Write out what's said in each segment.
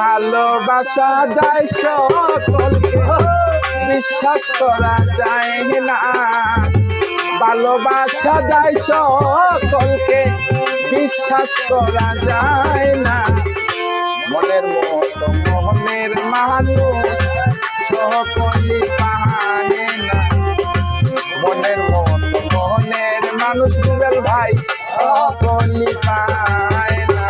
ভালোবাসা যায় সকলকে, বিশ্বাস করা যায় না। ভালোবাসা যায় সকলকে, বিশ্বাস করা যায় না। মনের মতো মনের মানুষ সকলে পায় না। মনের মতো মনের মানুষ রুবেল ভাই সকলে পায় না।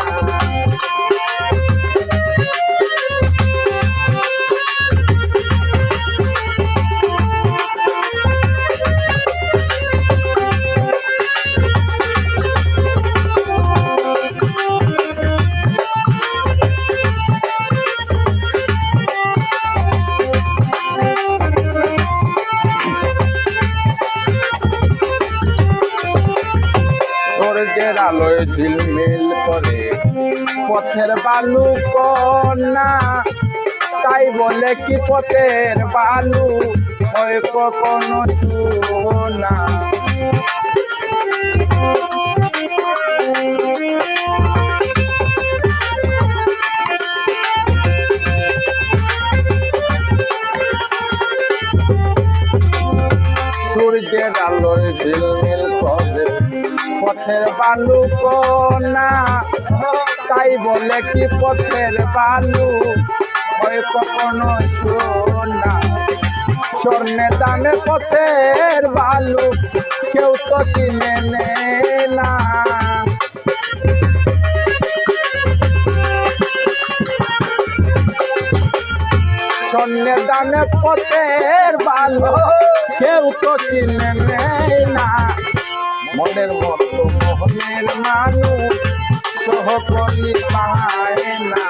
সূর্যের আলোয় ঝিলমিল করে পথের বালু কণা, তাই বলে কি পথের বালু হয় কখনো সোনা। সূর্যের আলোয় ঝিলমিল করে পথের বালু কণা, তাই বলে কি পথের বালু হয় কখনো সোনা। স্বর্ণের দামে পথের বালু কেউ তো কিনে নেয় না। স্বর্ণের দামে পথের বালু কেউ তো কিনে নেয় না। মনের মতো মনের মানুষ সকলে পায় না।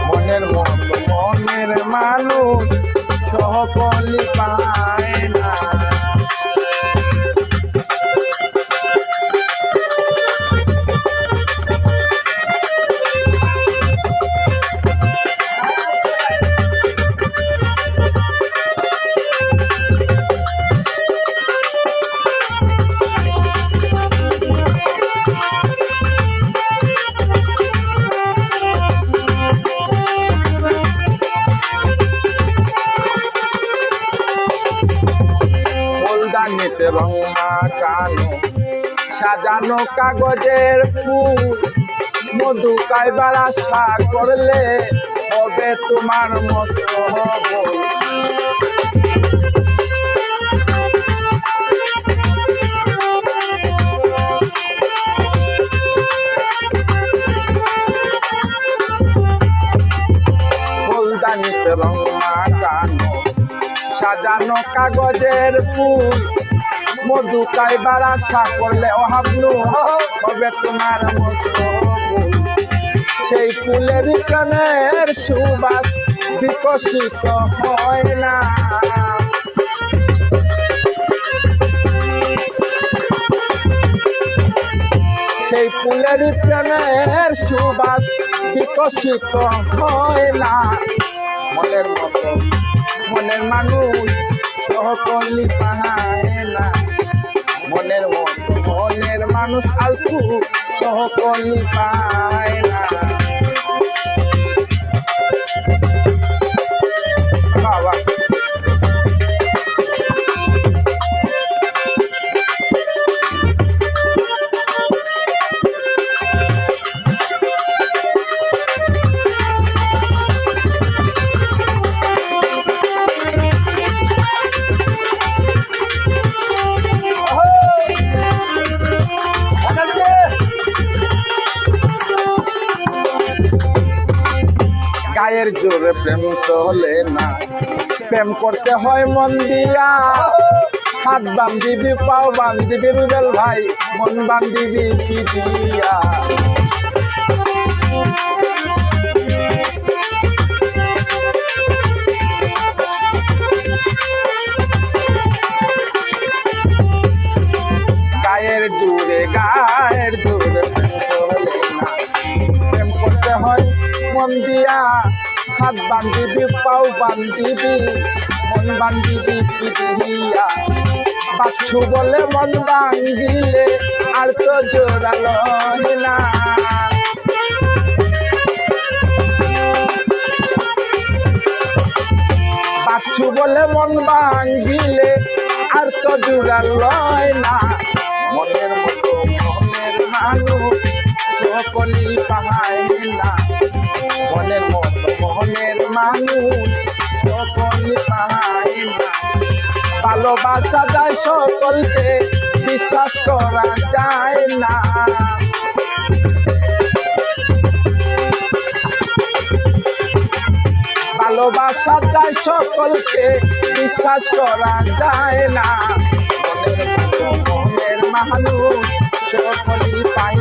মনের মতো মনের মানুষ সকলে পায় না। ফুলদানিতে রং মাখানো সাজানো কাগজের ফুল, মধু খাইবার আশা করলে হবে তোমার মতো হবল। ফুলদানিতে রং মাখানো সাজানো কাগজের ফুল, মধু খাইবার আশা করলে অহাবলু হবে তোমার মতো ফুল। সেই ফুলের প্রাণের সুবাস বিকশিত হয় না। সেই ফুলের প্রাণের সুবাস বিকশিত হয় না। মনের মতো মনের মানুষ সকলে পায় না। মনের মতো মনের মানুষ আলতু সকলে পায় না। বাবা গায়ের জোরে প্রেম চলে না, প্রেম করতে হয় মন দিয়া। হাত বান্ধিবি পাও বান্ধিবি রুবেল ভাই, মন বান্ধিবি কি দিয়া। গায়ের জোরে প্রেম চলে না, প্রেম করতে হয় মন দিয়া। হাত বান্ধিবি পাও বান্ধিবি মন বান্ধিবি কি দিয়া। বাচ্চু বলে মন ভাঙ্গিলে আর তো জোড়ালো না। আছু বলে মন ভাঙিলে আর তো জুড়া লয় না মনের মতো মনের মানুষ সকলই পায় না মনের মতো মনের মানুষ সকলই পায় না ভালোবাসা যায় সকলকে বিশ্বাস করা যায় না ভালোবাসা যায় সকলকে বিশ্বাস করা যায় না মনের মতো মনের মানুষ সকলই পায়